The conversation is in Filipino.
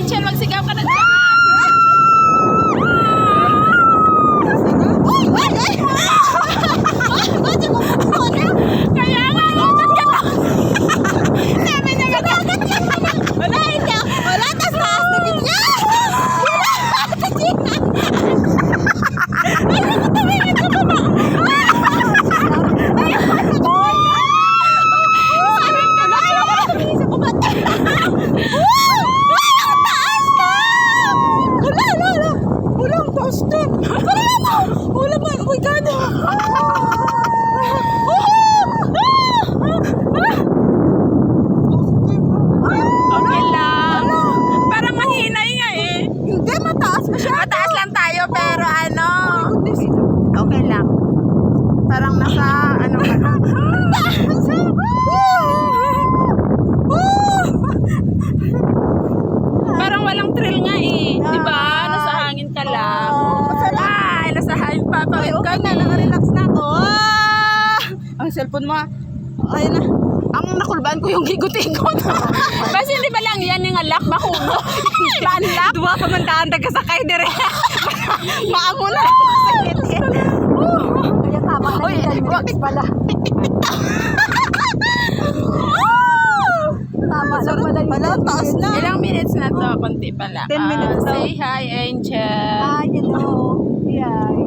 Angel, magsigaw ka na dyan. Kaya nga, lumot ka na. Sabi niya nga, wala, hindi. Wala, tas taas na din niya. Okay lang. Parang mahinay nga eh. Hindi, mataas masyado. Mataas lang tayo pero ano. Okay lang. Parang nasa ano ka na. Parang walang thrill nga eh. Di ba? Nasa hangin ka lang. Ay, nasa hangin pa. Pawid ka na. Nakarelax na ako. Ang cellphone mo. Ayun na. Ang nakulbaan ko yung higot-higot. Kasi hindi ba lang yan yung alak makuno? Panlak? Dua pa man daan nagkasakay dire. Maamo na. Sakit eh. Kaya tama na yan. Pala. Tama na pala. Taas na. Ilang minutes na to? Konti pala. 10 minutes daw. Say hi, Angel. Hi, hello. Yeah.